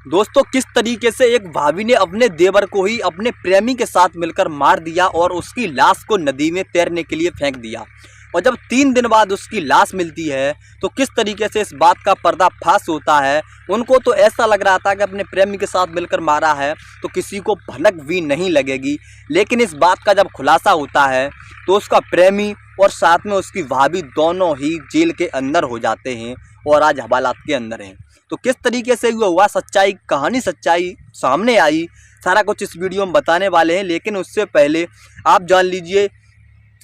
दोस्तों किस तरीके से एक भाभी ने अपने देवर को ही अपने प्रेमी के साथ मिलकर मार दिया और उसकी लाश को नदी में तैरने के लिए फेंक दिया। और जब 3 दिन बाद उसकी लाश मिलती है तो किस तरीके से इस बात का पर्दाफाश होता है। उनको तो ऐसा लग रहा था कि अपने प्रेमी के साथ मिलकर मारा है तो किसी को भनक भी नहीं लगेगी, लेकिन इस बात का जब खुलासा होता है तो उसका प्रेमी और साथ में उसकी भाभी दोनों ही जेल के अंदर हो जाते हैं और आज हवालात के अंदर हैं। तो किस तरीके से हुआ सच्चाई कहानी सच्चाई सामने आई, सारा कुछ इस वीडियो में बताने वाले हैं। लेकिन उससे पहले आप जान लीजिए।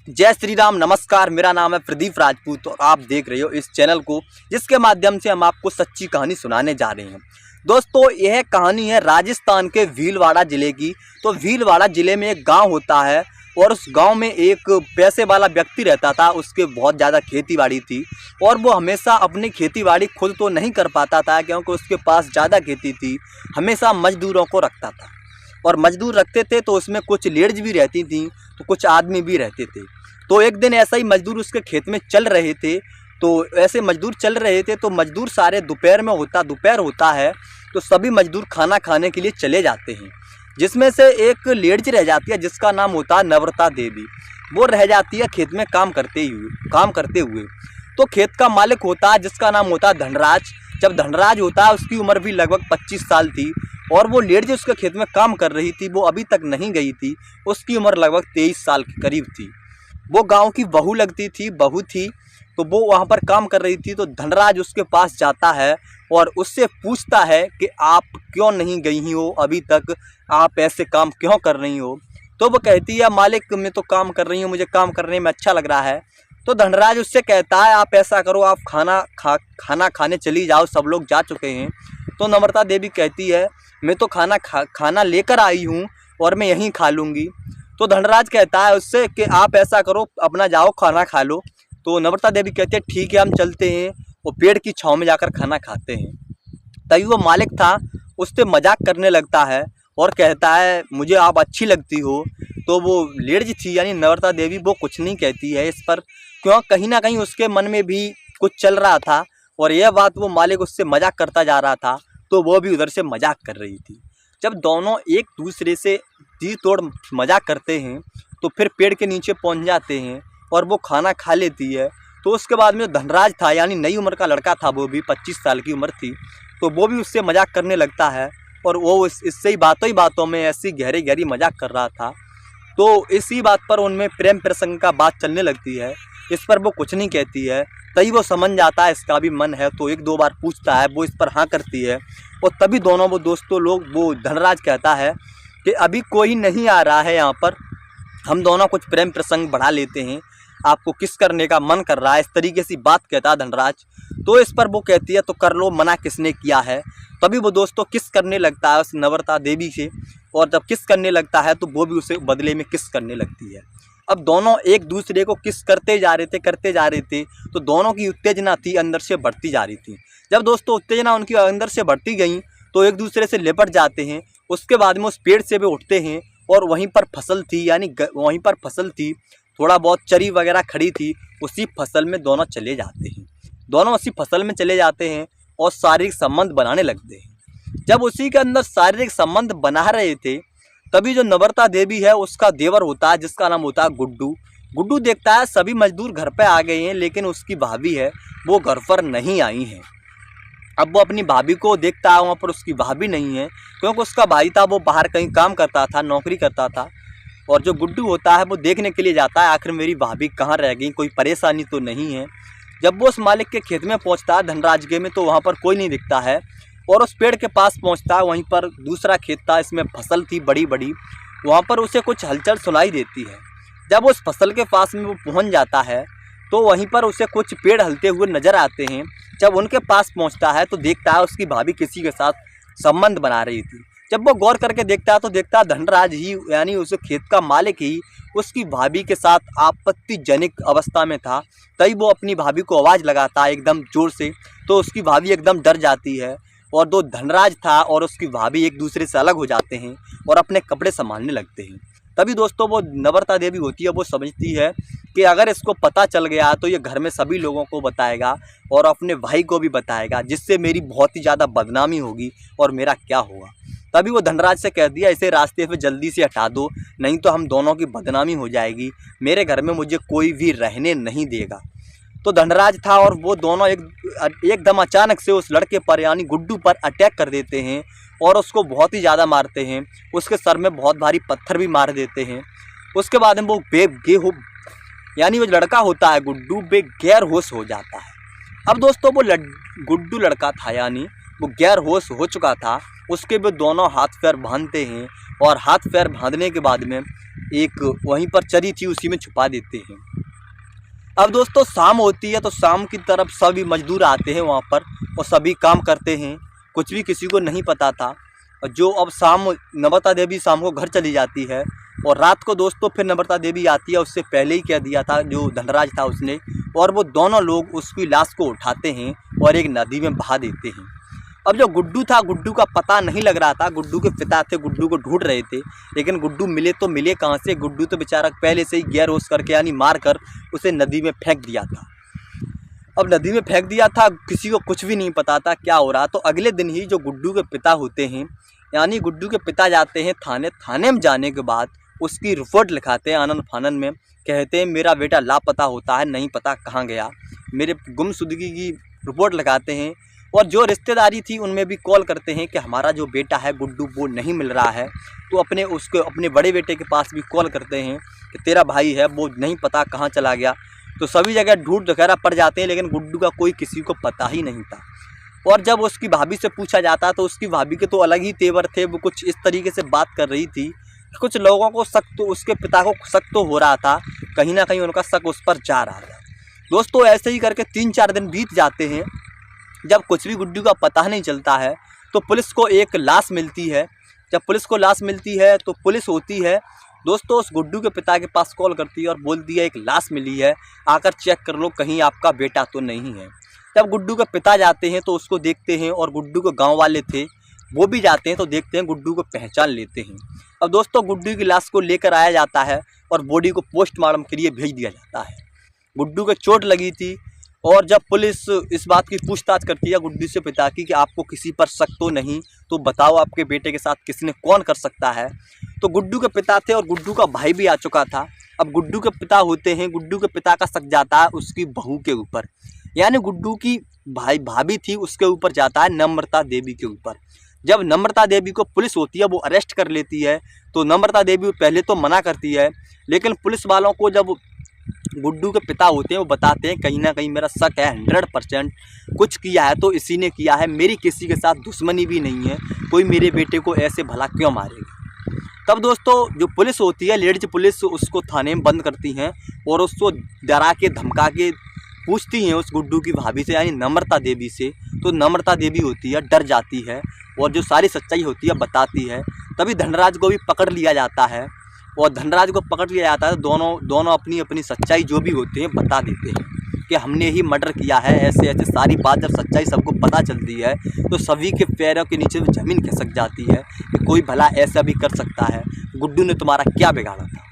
जय श्री राम, नमस्कार। मेरा नाम है प्रदीप राजपूत और आप देख रहे हो इस चैनल को जिसके माध्यम से हम आपको सच्ची कहानी सुनाने जा रहे हैं। दोस्तों यह कहानी है राजस्थान के भीलवाड़ा ज़िले की। तो भीलवाड़ा ज़िले में एक गांव होता है और उस गांव में एक पैसे वाला व्यक्ति रहता था। उसके बहुत ज़्यादा खेतीबाड़ी थी और वो हमेशा अपनी खेतीबाड़ी खुद तो नहीं कर पाता था क्योंकि उसके पास ज़्यादा खेती थी। हमेशा मजदूरों को रखता था और मजदूर रखते थे तो उसमें कुछ लेडीज भी रहती थी तो कुछ आदमी भी रहते थे। तो एक दिन ऐसा ही मजदूर उसके खेत में चल रहे थे। तो ऐसे मजदूर चल रहे थे तो मजदूर सारे दोपहर होता है तो सभी मजदूर खाना खाने के लिए चले जाते हैं, जिसमें से एक लेडीज रह जाती है जिसका नाम होता है नम्रता देवी। वो रह जाती है खेत में काम करते हुए। तो खेत का मालिक होता है जिसका नाम होता है धनराज। जब धनराज होता है उसकी उम्र भी लगभग 25 साल थी और वो लेडीज उसके खेत में काम कर रही थी वो अभी तक नहीं गई थी। उसकी उम्र लगभग 23 साल के करीब थी। वो गांव की बहू लगती थी, बहू थी। तो वो वहाँ पर काम कर रही थी। तो धनराज उसके पास जाता है और उससे पूछता है कि आप क्यों नहीं गई हो अभी तक, आप ऐसे काम क्यों कर रही हो। तो वो कहती है मालिक मैं तो काम कर रही हूँ, मुझे काम करने में अच्छा लग रहा है। तो धनराज उससे कहता है आप ऐसा करो, आप खाना खाने चली जाओ, सब लोग जा चुके हैं। तो नम्रता देवी कहती है मैं तो खाना लेकर आई हूँ और मैं यहीं खा लूँगी। तो धनराज कहता है उससे कि आप ऐसा करो अपना जाओ खाना खा लो। तो नम्रता देवी कहती है ठीक है हम चलते हैं और पेड़ की छाँव में जाकर खाना खाते हैं। तभी वो मालिक था उससे मजाक करने लगता है और कहता है मुझे आप अच्छी लगती हो। तो वो लेडीज थी यानी नम्रता देवी वो कुछ नहीं कहती है इस पर, क्यों कहीं ना कहीं उसके मन में भी कुछ चल रहा था और यह बात वो मालिक उससे मजाक करता जा रहा था तो वो भी उधर से मजाक कर रही थी। जब दोनों एक दूसरे से जी तोड़ मजाक करते हैं तो फिर पेड़ के नीचे पहुंच जाते हैं और वो खाना खा लेती है। तो उसके बाद में धनराज था यानी नई उम्र का लड़का था, वो भी 25 साल की उम्र थी, तो वो भी उससे मजाक करने लगता है और वो इससे ही बातों में ऐसी गहरी मजाक कर रहा था। तो इसी बात पर उनमें प्रेम प्रसंग का बात चलने लगती है। इस पर वो कुछ नहीं कहती है। तभी वो समझ जाता है इसका भी मन है तो 1-2 बार पूछता है, वो इस पर हाँ करती है। और तभी दोनों वो धनराज कहता है कि अभी कोई नहीं आ रहा है यहाँ पर, हम दोनों कुछ प्रेम प्रसंग बढ़ा लेते हैं, आपको किस करने का मन कर रहा है, इस तरीके से बात कहता है धनराज। तो इस पर वो कहती है तो कर लो, मना किसने किया है। तभी वो किस करने लगता है उस नम्रता देवी से और जब किस करने लगता है तो वो भी उसे बदले में किस करने लगती है। अब दोनों एक दूसरे को किस करते जा रहे थे तो दोनों की उत्तेजना थी अंदर से बढ़ती जा रही थी। जब दोस्तों उत्तेजना उनकी अंदर से बढ़ती गई तो एक दूसरे से लिपट जाते हैं। उसके बाद में उस पेड़ से भी उठते हैं और वहीं पर फसल थी थोड़ा बहुत चरी वगैरह खड़ी थी, उसी फसल में दोनों चले जाते हैं। दोनों उसी फसल में चले जाते हैं और शारीरिक संबंध बनाने लगते हैं। जब उसी के अंदर शारीरिक संबंध बना रहे थे तभी जो नम्रता देवी है उसका देवर होता है जिसका नाम होता है गुड्डू देखता है सभी मजदूर घर पे आ गए हैं लेकिन उसकी भाभी है वो घर पर नहीं आई है। अब वो अपनी भाभी को देखता है, वहाँ पर उसकी भाभी नहीं है क्योंकि उसका भाई था वो बाहर कहीं काम करता था, नौकरी करता था। और जो गुड्डू होता है वो देखने के लिए जाता है आखिर मेरी भाभी कहाँ रह गई, कोई परेशानी तो नहीं है। जब वो उस मालिक के खेत में पहुँचता है धनराज के में तो वहाँ पर कोई नहीं दिखता है और उस पेड़ के पास पहुँचता है। वहीं पर दूसरा खेत था, इसमें फसल थी बड़ी, वहाँ पर उसे कुछ हलचल सुनाई देती है। जब उस फसल के पास में वो पहुँच जाता है तो वहीं पर उसे कुछ पेड़ हलते हुए नजर आते हैं। जब उनके पास पहुंचता है तो देखता है उसकी भाभी किसी के साथ संबंध बना रही थी। जब वो गौर करके देखता है तो देखता है धनराज ही यानी उस खेत का मालिक ही उसकी भाभी के साथ आपत्तिजनक अवस्था में था। तभी वो अपनी भाभी को आवाज़ लगाता है एकदम ज़ोर से, तो उसकी भाभी एकदम डर जाती है और जो धनराज था और उसकी भाभी एक दूसरे से अलग हो जाते हैं और अपने कपड़े संभालने लगते हैं। तभी दोस्तों वो नम्रता देवी होती है वो समझती है कि अगर इसको पता चल गया तो ये घर में सभी लोगों को बताएगा और अपने भाई को भी बताएगा, जिससे मेरी बहुत ही ज़्यादा बदनामी होगी और मेरा क्या होगा। तभी वो धनराज से कह दिया, इसे रास्ते से जल्दी से हटा दो, नहीं तो हम दोनों की बदनामी हो जाएगी, मेरे घर में मुझे कोई भी रहने नहीं देगा। तो धनराज था और वो दोनों एकदम अचानक से उस लड़के पर यानी गुड्डू पर अटैक कर देते हैं और उसको बहुत ही ज़्यादा मारते हैं। उसके सर में बहुत भारी पत्थर भी मार देते हैं। उसके बाद में वो यानी वो लड़का होता है गुड्डू गैर होश हो जाता है। अब दोस्तों वो गुड्डू लड़का था यानी वो गैर होश हो चुका था। उसके भी दोनों हाथ पैर बांधते हैं और हाथ पैर बांधने के बाद में एक वहीं पर चरी थी उसी में छुपा देते हैं। अब दोस्तों शाम होती है तो शाम की तरफ सभी मजदूर आते हैं वहाँ पर और सभी काम करते हैं। कुछ भी किसी को नहीं पता था। जो अब शाम नम्रता देवी शाम को घर चली जाती है और रात को दोस्तों फिर नम्रता देवी आती है। उससे पहले ही कह दिया था जो धनराज था उसने, और वो दोनों लोग उसकी लाश को उठाते हैं और एक नदी में बहा देते हैं। अब जो गुड्डू था, गुड्डू का पता नहीं लग रहा था। गुड्डू के पिता थे, गुड्डू को ढूंढ रहे थे, लेकिन गुड्डू मिले तो मिले कहाँ से। गुड्डू तो बेचारा पहले से ही गैर होश करके यानी मार कर उसे नदी में फेंक दिया था। अब नदी में फेंक दिया था, किसी को कुछ भी नहीं पता था क्या हो रहा। तो अगले दिन ही जो गुड्डू के पिता होते हैं यानी गुड्डू के पिता जाते हैं थाने में जाने के बाद उसकी रिपोर्ट लिखाते हैं आनन फानन में। कहते हैं मेरा बेटा लापता होता है, नहीं पता कहाँ गया, मेरे गुमशुदगी की रिपोर्ट लगाते हैं। और जो रिश्तेदारी थी उनमें भी कॉल करते हैं कि हमारा जो बेटा है गुड्डू वो नहीं मिल रहा है। तो अपने बड़े बेटे के पास भी कॉल करते हैं कि तेरा भाई है वो नहीं पता कहाँ चला गया। तो सभी जगह ढूंढ वगैरह पड़ जाते हैं, लेकिन गुड्डू का कोई किसी को पता ही नहीं था। और जब उसकी भाभी से पूछा जाता तो उसकी भाभी के तो अलग ही तेवर थे। वो कुछ इस तरीके से बात कर रही थी, कुछ लोगों को शक तो उसके पिता को शक तो हो रहा था, कहीं ना कहीं उनका शक उस पर जा रहा था। दोस्तों ऐसे ही करके 3-4 दिन बीत जाते हैं। जब कुछ भी गुड्डू का पता नहीं चलता है तो पुलिस को एक लाश मिलती है। जब पुलिस को लाश मिलती है तो पुलिस होती है दोस्तों उस गुड्डू के पिता के पास कॉल करती है और बोलती है एक लाश मिली है, आकर चेक कर लो कहीं आपका बेटा तो नहीं है। जब गुड्डू के पिता जाते हैं तो उसको देखते हैं और गुड्डू के गांव वाले थे वो भी जाते हैं तो देखते हैं गुड्डू को पहचान लेते हैं। अब दोस्तों गुड्डू की लाश को लेकर आया जाता है और बॉडी को पोस्टमार्टम के लिए भेज दिया जाता है। गुड्डू को चोट लगी थी और जब पुलिस इस बात की पूछताछ करती है गुड्डू से पिता की कि आपको किसी पर शक तो नहीं, तो बताओ आपके बेटे के साथ किसने कौन कर सकता है। तो गुड्डू के पिता थे और गुड्डू का भाई भी आ चुका था। अब गुड्डू के पिता होते हैं, गुड्डू के पिता का शक जाता है उसकी बहू के ऊपर, यानी गुड्डू की भाभी थी उसके ऊपर जाता है नम्रता देवी के ऊपर। जब नम्रता देवी को पुलिस होती है वो अरेस्ट कर लेती है तो नम्रता देवी पहले तो मना करती है, लेकिन पुलिस वालों को जब गुड्डू के पिता होते हैं वो बताते हैं कहीं ना कहीं मेरा शक है 100% कुछ किया है तो इसी ने किया है, मेरी किसी के साथ दुश्मनी भी नहीं है, कोई मेरे बेटे को ऐसे भला क्यों मारेगा। तब दोस्तों जो पुलिस होती है लेडीज पुलिस उसको थाने में बंद करती हैं और उसको डरा के धमका के पूछती हैं उस गुड्डू की भाभी से यानी नम्रता देवी से। तो नम्रता देवी होती है डर जाती है और जो सारी सच्चाई होती है बताती है। तभी धनराज को भी पकड़ लिया जाता है और धनराज को पकड़ लिया जाता है तो दोनों अपनी अपनी सच्चाई जो भी होती है बता देते हैं कि हमने ही मर्डर किया है, ऐसे ऐसे सारी बात जब सच्चाई सबको पता चलती है तो सभी के पैरों के नीचे ज़मीन खिसक जाती है कि कोई भला ऐसा भी कर सकता है, गुड्डू ने तुम्हारा क्या बिगाड़ा था।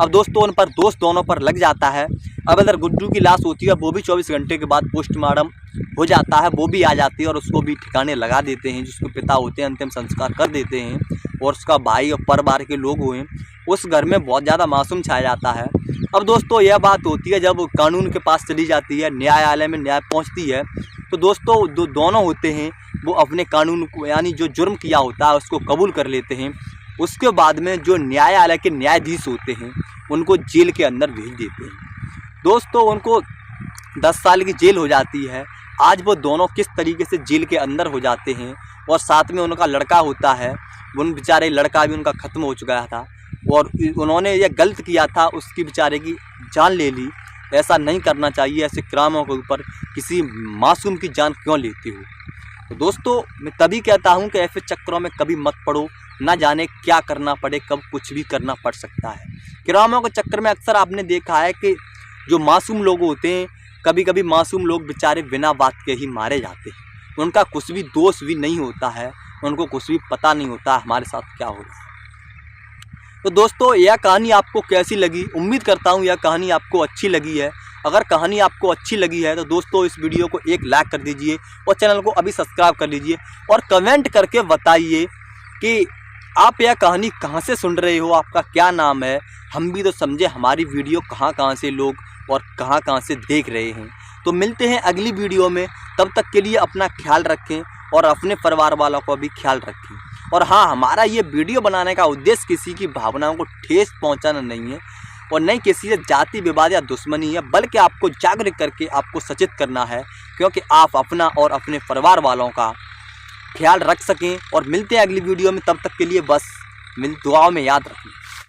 अब दोस्तों उन पर दोष दोनों पर लग जाता है। अब अगर गुड्डू की लाश होती है वो भी 24 घंटे के बाद पोस्टमार्टम हो जाता है, वो भी आ जाती है और उसको भी ठिकाने लगा देते हैं, जिसके पिता होते हैं अंतिम संस्कार कर देते हैं और उसका भाई और परिवार के लोग हुए उस घर में बहुत ज़्यादा मासूम छाया जाता है। अब दोस्तों यह बात होती है जब कानून के पास चली जाती है, न्यायालय में न्याय पहुंचती है तो दोस्तों जो दोनों होते हैं वो अपने कानून को यानी जो जुर्म किया होता है उसको कबूल कर लेते हैं। उसके बाद में जो न्यायालय के न्यायाधीश होते हैं उनको जेल के अंदर भेज देते हैं। दोस्तों उनको 10 साल की जेल हो जाती है। आज वो दोनों किस तरीके से जेल के अंदर हो जाते हैं और साथ में उनका लड़का होता है, उन बेचारे लड़का भी उनका ख़त्म हो चुका था और उन्होंने ये गलत किया था, उसकी बेचारे की जान ले ली। ऐसा नहीं करना चाहिए, ऐसे क्राइमों के ऊपर किसी मासूम की जान क्यों लेते हो। तो दोस्तों मैं तभी कहता हूँ कि ऐसे चक्करों में कभी मत पड़ो, ना जाने क्या करना पड़े, कब कुछ भी करना पड़ सकता है। क्राइमों के चक्कर में अक्सर आपने देखा है कि जो मासूम लोग होते हैं कभी कभी मासूम लोग बेचारे बिना बात के ही मारे जाते हैं, उनका कुछ भी दोष भी नहीं होता है, उनको कुछ भी पता नहीं होता हमारे साथ क्या हो रहा है। तो दोस्तों यह कहानी आपको कैसी लगी, उम्मीद करता हूँ यह कहानी आपको अच्छी लगी है। अगर कहानी आपको अच्छी लगी है तो दोस्तों इस वीडियो को एक लाइक कर दीजिए और चैनल को अभी सब्सक्राइब कर लीजिए और कमेंट करके बताइए कि आप यह कहानी कहाँ से सुन रहे हो, आपका क्या नाम है। हम भी तो समझे हमारी वीडियो कहाँ कहाँ से लोग और कहाँ कहाँ से देख रहे हैं। तो मिलते हैं अगली वीडियो में, तब तक के लिए अपना ख्याल रखें और अपने परिवार वालों का भी ख्याल रखें। और हाँ, हमारा ये वीडियो बनाने का उद्देश्य किसी की भावनाओं को ठेस पहुंचाना नहीं है और नहीं किसी से जाति विवाद या दुश्मनी है, बल्कि आपको जागरूक करके आपको सचेत करना है, क्योंकि आप अपना और अपने परिवार वालों का ख्याल रख सकें। और मिलते हैं अगली वीडियो में, तब तक के लिए बस दुआओं में याद रखें।